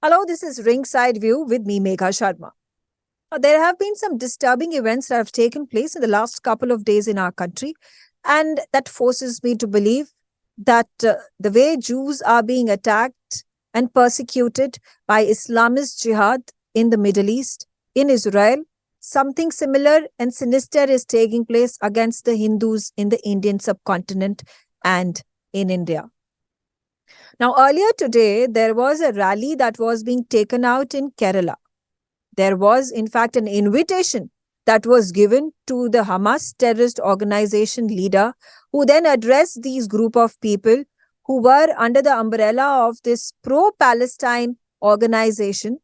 Hello, this is Ringside View with me, MEGHA Sharma. There have been some disturbing events that have taken place in the last couple of days in our country, and that forces me to believe that the way Jews are being attacked and persecuted by Islamist jihad in the Middle East, in Israel, something similar and sinister is taking place against the Hindus in the Indian subcontinent and in India. Now, earlier today, there was a rally that was being taken out in Kerala. There was, in fact, an invitation that was given to the Hamas terrorist organization leader, who then addressed these group of people who were under the umbrella of this pro-Palestine organization.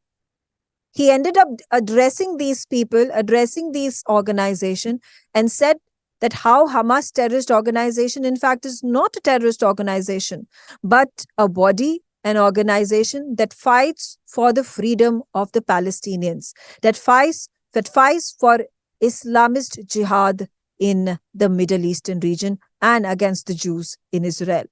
He ended up addressing these people, addressing these organization, and said that how Hamas terrorist organization, in fact, is not a terrorist organization, but a body, an organization that fights for the freedom of the Palestinians, that fights for Islamist jihad in the Middle Eastern region and against the Jews in Israel.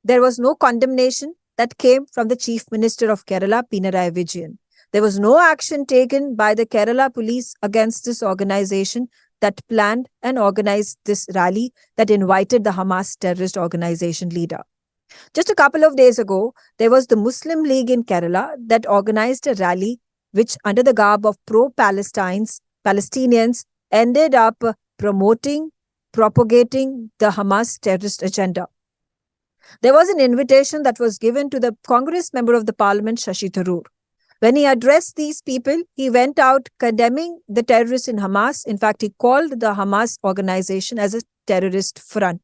There was no condemnation that came from the Chief Minister of Kerala, Pinarayi Vijayan. There was no action taken by the Kerala police against this organization that planned and organized this rally that invited the Hamas terrorist organization leader. Just a couple of days ago, there was the Muslim League in Kerala that organized a rally which, under the garb of pro-Palestinians, ended up propagating the Hamas terrorist agenda. There was an invitation that was given to the Congress member of the parliament, Shashi Tharoor. When he addressed these people, he went out condemning the terrorists in Hamas. In fact, he called the Hamas organization as a terrorist front.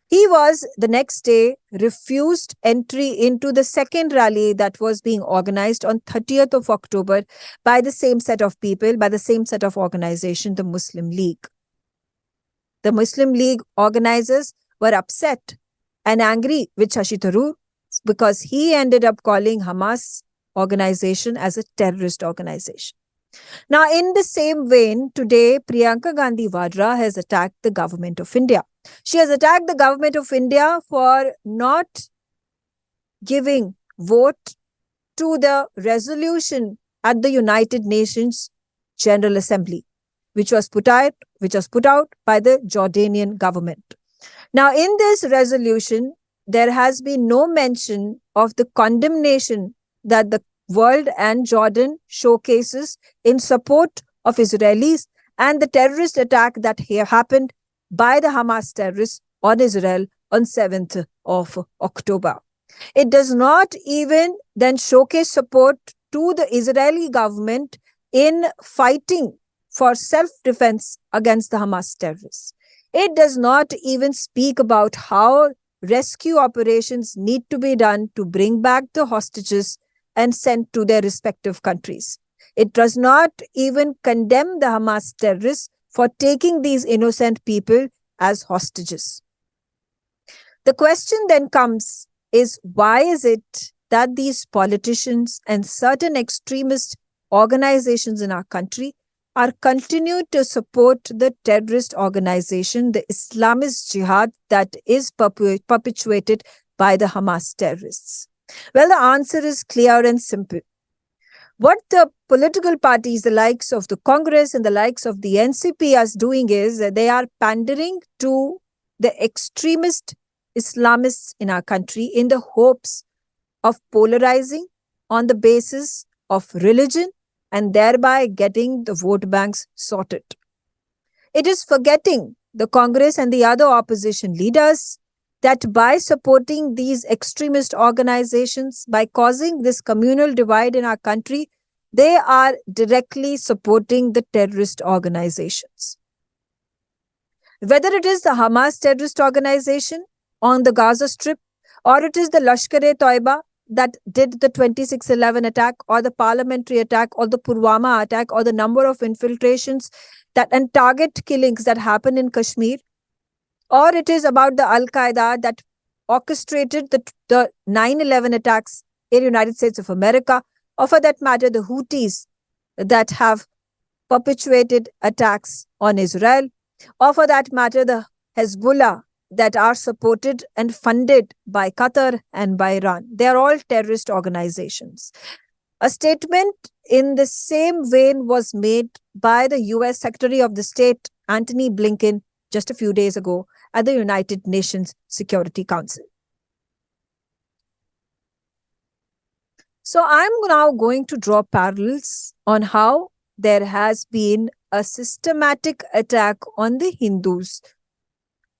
He was, the next day, refused entry into the second rally that was being organized on 30th of October by the same set of people, by the same set of organization, the Muslim League. The Muslim League organizers were upset and angry with Shashi Tharoor because he ended up calling Hamas organization as a terrorist organization. Now, in the same vein, today, Priyanka Gandhi Vadra has attacked the government of India. She has attacked the government of India for not giving vote to the resolution at the United Nations General Assembly, which was put out by the Jordanian government. Now, in this resolution, there has been no mention of the condemnation that the world and Jordan showcases in support of Israelis and the terrorist attack that happened by the Hamas terrorists on Israel on 7th of October. It does not even then showcase support to the Israeli government in fighting for self-defense against the Hamas terrorists. It does not even speak about how rescue operations need to be done to bring back the hostages and sent to their respective countries. It does not even condemn the Hamas terrorists for taking these innocent people as hostages. The question then comes is, why is it that these politicians and certain extremist organizations in our country are continued to support the terrorist organization, the Islamist jihad that is perpetuated by the Hamas terrorists? Well, the answer is clear and simple. What the political parties, the likes of the Congress and the likes of the NCP, are doing is that they are pandering to the extremist Islamists in our country in the hopes of polarizing on the basis of religion and thereby getting the vote banks sorted. It is forgetting the Congress and the other opposition leaders that by supporting these extremist organizations, by causing this communal divide in our country, they are directly supporting the terrorist organizations. Whether it is the Hamas terrorist organization on the Gaza Strip, or it is the Lashkar-e-Toiba that did the 26/11 attack, or the parliamentary attack, or the Pulwama attack, or the number of infiltrations and target killings that happened in Kashmir, or it is about the Al-Qaeda that orchestrated the 9/11 attacks in the United States of America, or for that matter, the Houthis that have perpetuated attacks on Israel, or for that matter, the Hezbollah that are supported and funded by Qatar and by Iran. They are all terrorist organizations. A statement in the same vein was made by the US Secretary of the State, Antony Blinken, just a few days ago at the United Nations Security Council. So I'm now going to draw parallels on how there has been a systematic attack on the Hindus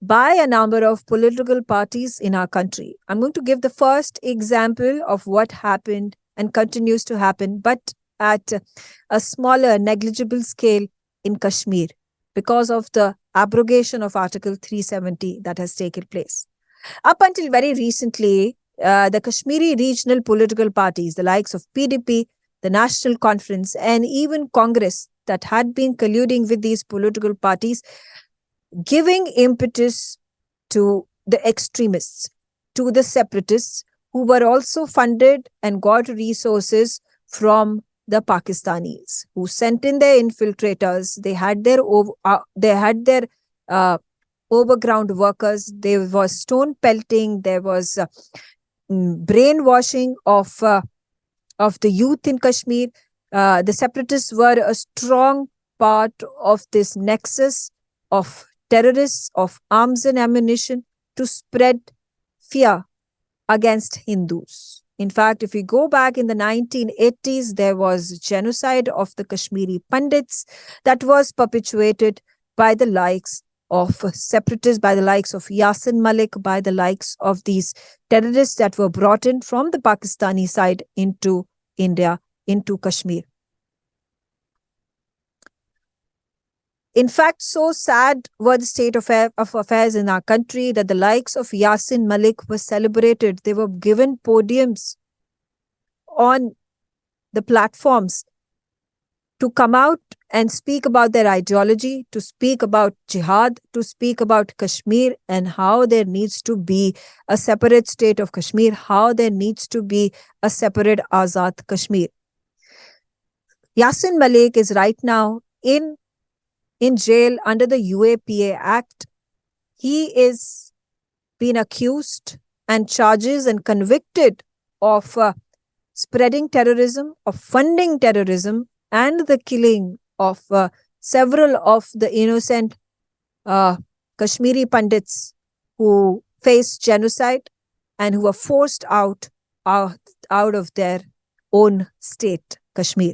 by a number of political parties in our country. I'm going to give the first example of what happened and continues to happen, but at a smaller, negligible scale in Kashmir because of the abrogation of Article 370 that has taken place. Up until very recently, the Kashmiri regional political parties, the likes of PDP, the National Conference, and even Congress that had been colluding with these political parties, giving impetus to the extremists, to the separatists, who were also funded and got resources from the Pakistanis, who sent in their infiltrators. They had their overground workers. There was stone pelting. There was brainwashing of the youth in Kashmir. The separatists were a strong part of this nexus of terrorists, of arms and ammunition to spread fear against Hindus. In fact, if we go back in the 1980s, there was genocide of the Kashmiri Pandits that was perpetuated by the likes of separatists, by the likes of Yasin Malik, by the likes of these terrorists that were brought in from the Pakistani side into India, into Kashmir. In fact, so sad were the state of affairs in our country that the likes of Yasin Malik were celebrated. They were given podiums on the platforms to come out and speak about their ideology, to speak about jihad, to speak about Kashmir and how there needs to be a separate state of Kashmir, how there needs to be a separate Azad Kashmir. Yasin Malik is right now in jail under the UAPA Act. He is being accused and charges and convicted of spreading terrorism, of funding terrorism, and the killing of several of the innocent Kashmiri Pandits who faced genocide and who were forced out of their own state, Kashmir.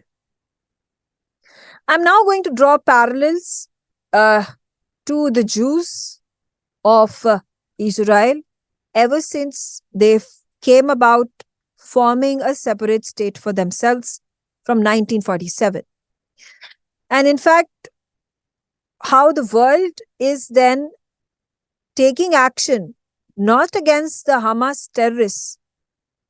I'm now going to draw parallels to the Jews of Israel ever since they came about forming a separate state for themselves from 1947. And in fact, how the world is then taking action, not against the Hamas terrorists.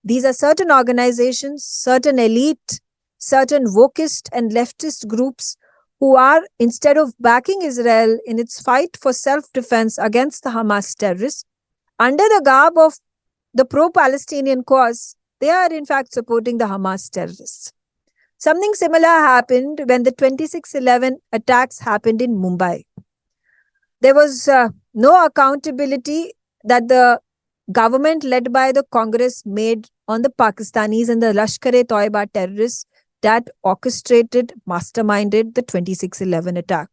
These are certain organizations, certain elite, certain wokeist and leftist groups who are, instead of backing Israel in its fight for self-defense against the Hamas terrorists, under the garb of the pro-Palestinian cause, they are in fact supporting the Hamas terrorists. Something similar happened when the 26/11 attacks happened in Mumbai. There was no accountability that the government led by the Congress made on the Pakistanis and the Lashkar-e-Toiba terrorists that orchestrated, masterminded the 26/11 attack.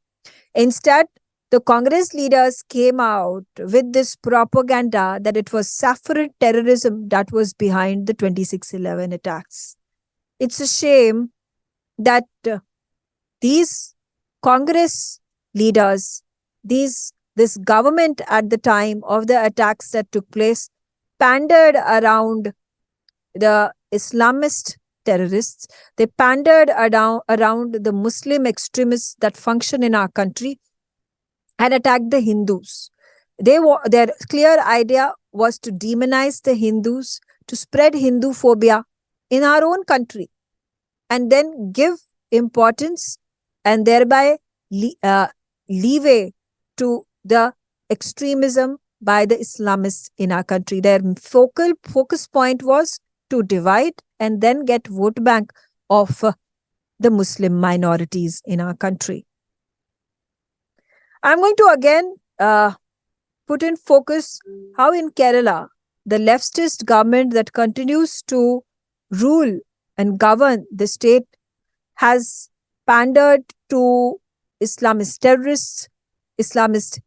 Instead, the Congress leaders came out with this propaganda that it was saffron terrorism that was behind the 26/11 attacks. It's a shame that these Congress leaders, this government at the time of the attacks that took place, pandered around the Islamist terrorists. They pandered around the Muslim extremists that function in our country and attacked the Hindus. Their clear idea was to demonize the Hindus, to spread Hinduphobia in our own country, and then give importance and thereby leeway to the extremism by the Islamists in our country. Their focus point was to divide and then get vote bank of the Muslim minorities in our country. I'm going to again put in focus how in Kerala, the leftist government that continues to rule and govern the state has pandered to Islamist terrorists, Islamist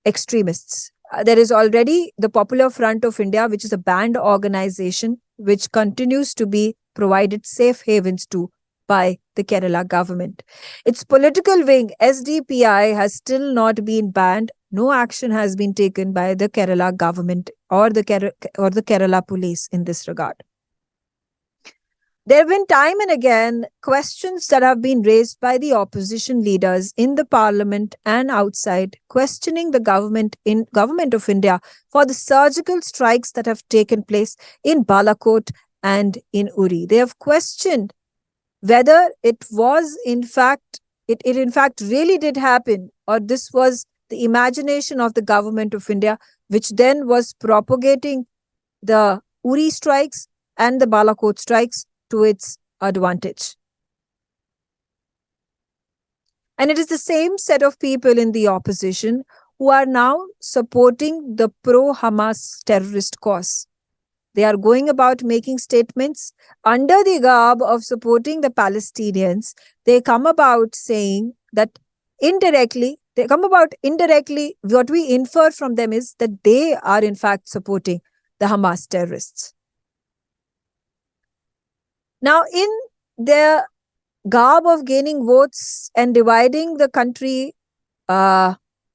extremists. There is already the Popular Front of India, which is a banned organization which continues to be provided safe havens to by the Kerala government. Its political wing, SDPI, has still not been banned. No action has been taken by the Kerala government or the Kerala police in this regard. There have been time and again questions that have been raised by the opposition leaders in the parliament and outside, questioning the government of India for the surgical strikes that have taken place in Balakot and in Uri. They have questioned whether it was in fact, it in fact really did happen, or this was the imagination of the government of India, which then was propagating the Uri strikes and the Balakot strikes to its advantage. And it is the same set of people in the opposition who are now supporting the pro-Hamas terrorist cause. They are going about making statements under the garb of supporting the Palestinians. They come about saying that indirectly, what we infer from them is that they are in fact supporting the Hamas terrorists. Now, in their garb of gaining votes and dividing the country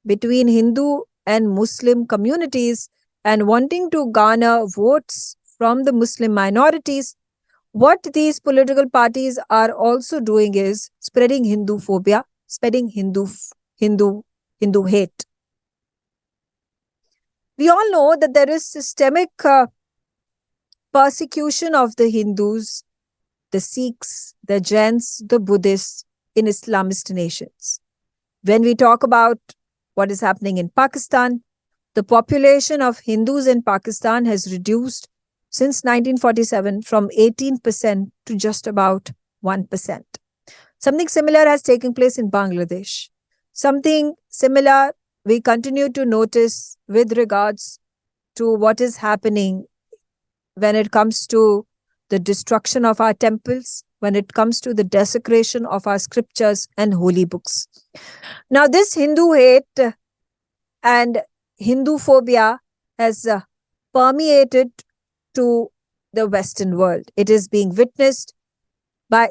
between Hindu and Muslim communities and wanting to garner votes from the Muslim minorities, what these political parties are also doing is spreading Hinduphobia, spreading Hindu hate. We all know that there is systemic persecution of the Hindus, the Sikhs, the Jains, the Buddhists in Islamist nations. When we talk about what is happening in Pakistan, the population of Hindus in Pakistan has reduced since 1947 from 18% to just about 1%. Something similar has taken place in Bangladesh. Something similar we continue to notice with regards to what is happening when it comes to the destruction of our temples, when it comes to the desecration of our scriptures and holy books. Now, this Hindu hate and Hinduphobia has permeated to the Western world. It is being witnessed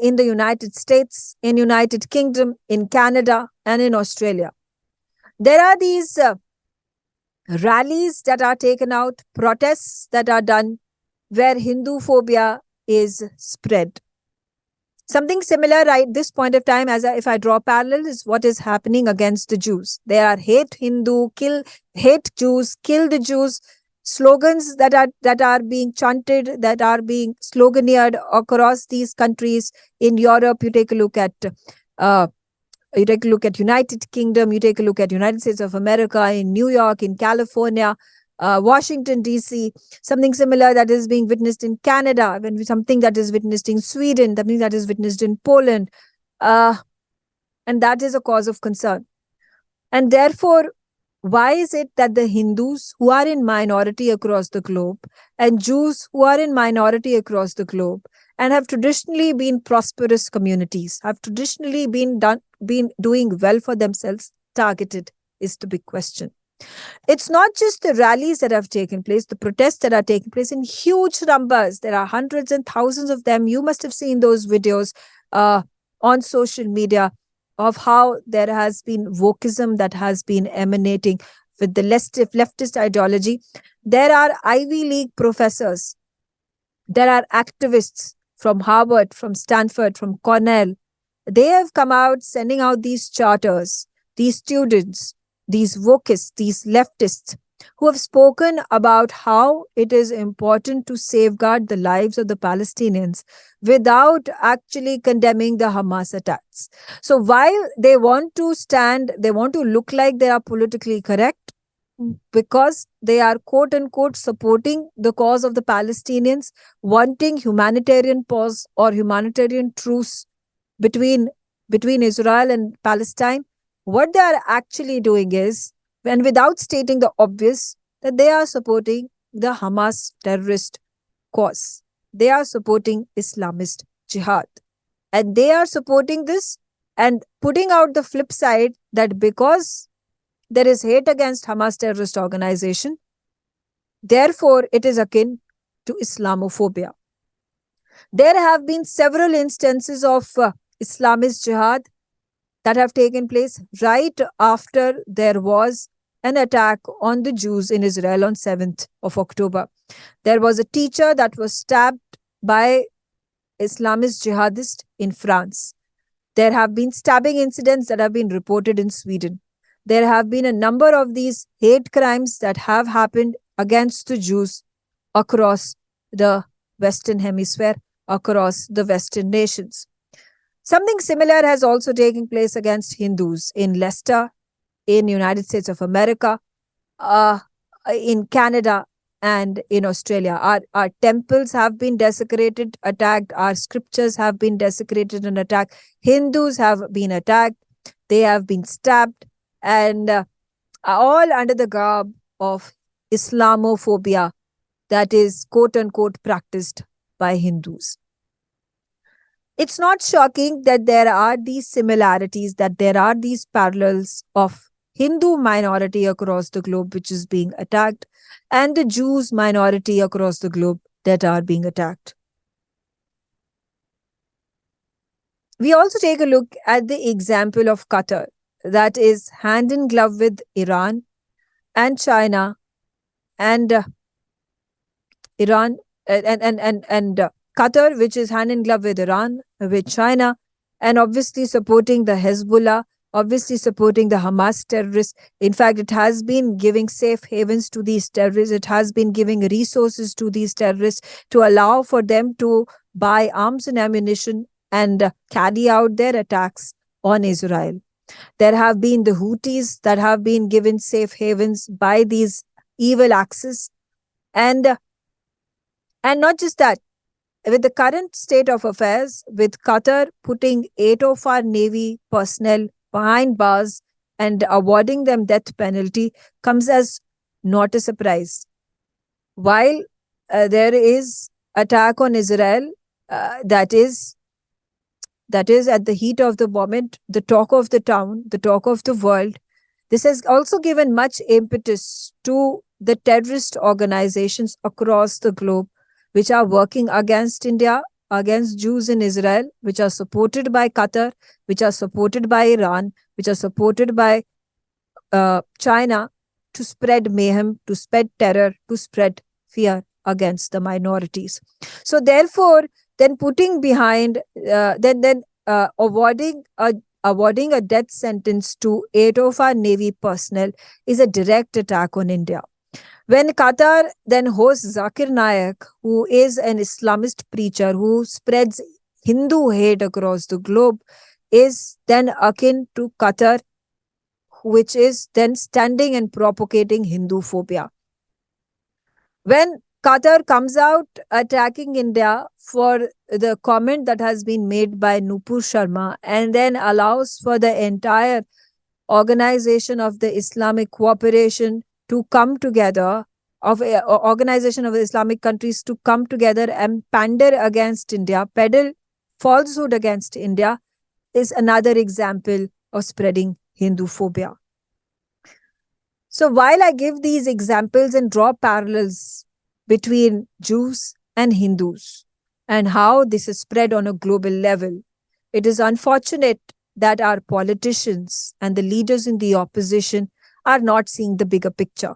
in the United States, in United Kingdom, in Canada, and in Australia. There are these rallies that are taken out, protests that are done where Hinduphobia is spread. Something similar at this point of time, if I draw parallel, is what is happening against the Jews. There are hate Jews, kill the Jews, slogans that are being chanted, that are being sloganeered across these countries. In Europe, you take a look at United Kingdom, you take a look at United States of America, in New York, in California, Washington, D.C., something similar that is being witnessed in Canada, something that is witnessed in Sweden, something that is witnessed in Poland. And that is a cause of concern. And therefore, why is it that the Hindus who are in minority across the globe and Jews who are in minority across the globe and have traditionally been prosperous communities, have traditionally been doing well for themselves, targeted is the big question. It's not just the rallies that have taken place, the protests that are taking place in huge numbers. There are hundreds and thousands of them. You must have seen those videos on social media of how there has been wokeism that has been emanating with the leftist ideology. There are Ivy League professors. There are activists from Harvard, from Stanford, from Cornell. They have come out sending out these charters, these students, these wokeists, these leftists, who have spoken about how it is important to safeguard the lives of the Palestinians without actually condemning the Hamas attacks. So while they want to look like they are politically correct, because they are quote unquote supporting the cause of the Palestinians, wanting humanitarian pause or humanitarian truce between Israel and Palestine, what they are actually doing is and without stating the obvious that they are supporting the Hamas terrorist cause. They are supporting Islamist jihad. And they are supporting this and putting out the flip side that because there is hate against Hamas terrorist organization, therefore it is akin to Islamophobia. There have been several instances of Islamist jihad that have taken place right after there was an attack on the Jews in Israel on 7th of October. There was a teacher that was stabbed by Islamist jihadists in France. There have been stabbing incidents that have been reported in Sweden. There have been a number of these hate crimes that have happened against the Jews across the Western Hemisphere, across the Western nations. Something similar has also taken place against Hindus in Leicester, in United States of America, in Canada, and in Australia. Our temples have been desecrated, attacked. Our scriptures have been desecrated and attacked. Hindus have been attacked. They have been stabbed, and all under the garb of Islamophobia that is quote unquote practiced by Hindus. It's not shocking that there are these similarities, that there are these parallels of Hindu minority across the globe which is being attacked and the Jews minority across the globe that are being attacked. We also take a look at the example of Qatar, that is hand in glove with Iran and China and Qatar, which is hand in glove with Iran, with China, and obviously supporting the Hezbollah, obviously supporting the Hamas terrorists. In fact, it has been giving safe havens to these terrorists. It has been giving resources to these terrorists to allow for them to buy arms and ammunition and carry out their attacks on Israel. There have been the Houthis that have been given safe havens by these evil axis. And not just that, with the current state of affairs, with Qatar putting 8 of our Navy personnel behind bars and awarding them death penalty, comes as not a surprise. While there is attack on Israel, that is at the heat of the moment, the talk of the town, the talk of the world. This has also given much impetus to the terrorist organizations across the globe which are working against India, against Jews in Israel, which are supported by Qatar, which are supported by Iran, which are supported by China, to spread mayhem, to spread terror, to spread fear against the minorities. So therefore, then putting behind, awarding a death sentence to 8 of our Navy personnel is a direct attack on India. When Qatar then hosts Zakir Naik, who is an Islamist preacher who spreads Hindu hate across the globe, is then akin to Qatar, which is then standing and propagating Hinduphobia. When Qatar comes out attacking India for the comment that has been made by Nupur Sharma and then allows for the entire organization of the Islamic cooperation to come together, of organization of the Islamic countries to come together and pander against India, peddle falsehood against India, is another example of spreading Hinduphobia. So while I give these examples and draw parallels between Jews and Hindus and how this is spread on a global level, it is unfortunate that our politicians and the leaders in the opposition are not seeing the bigger picture.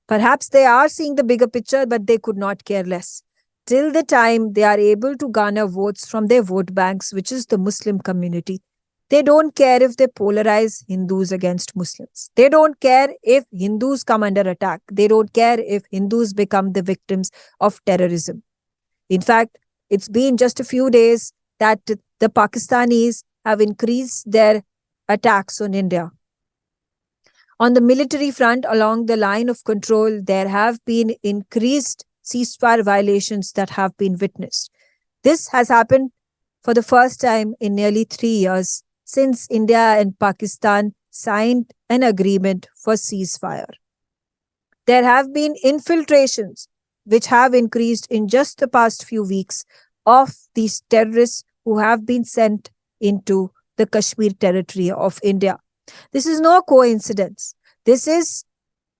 Perhaps they are seeing the bigger picture, but they could not care less. Till the time they are able to garner votes from their vote banks, which is the Muslim community, they don't care if they polarize Hindus against Muslims. They don't care if Hindus come under attack. They don't care if Hindus become the victims of terrorism. In fact, it's been just a few days that the Pakistanis have increased their attacks on India. On the military front, along the line of control, there have been increased ceasefire violations that have been witnessed. This has happened for the first time in nearly 3 years since India and Pakistan signed an agreement for ceasefire. There have been infiltrations which have increased in just the past few weeks of these terrorists who have been sent into the Kashmir territory of India. This is no coincidence. This is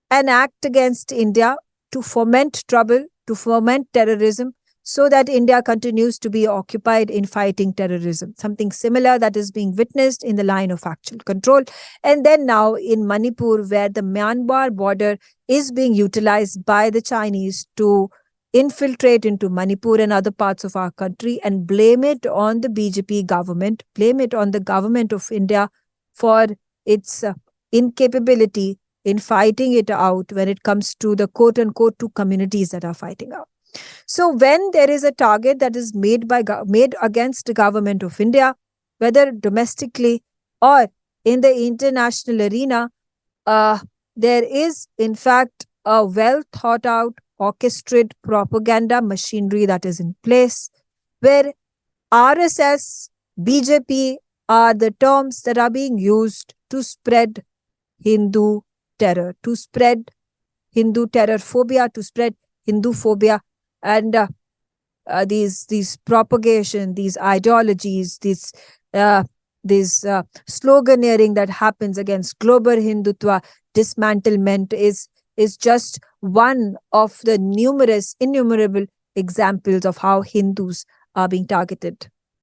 an act against India to foment trouble, to foment terrorism, so that India continues to be occupied in fighting terrorism. Something similar that is being witnessed in the line of actual control. And then now in Manipur, where the Myanmar border is being utilized by the Chinese to infiltrate into Manipur and other parts of our country and blame it on the BJP government, blame it on the government of India for its incapability in fighting it out when it comes to the quote-unquote two communities that are fighting out. So when there is a target that is made against the government of India, whether domestically or in the international arena, there is in fact a well thought out, orchestrated propaganda machinery that is in place, where RSS, BJP are the terms that are being used to spread Hindu terror, to spread Hindu terror phobia, to spread Hinduphobia, and these propagation, these ideologies, this sloganeering that happens against global Hindutva dismantlement is just one of the innumerable examples of how Hindus are being targeted.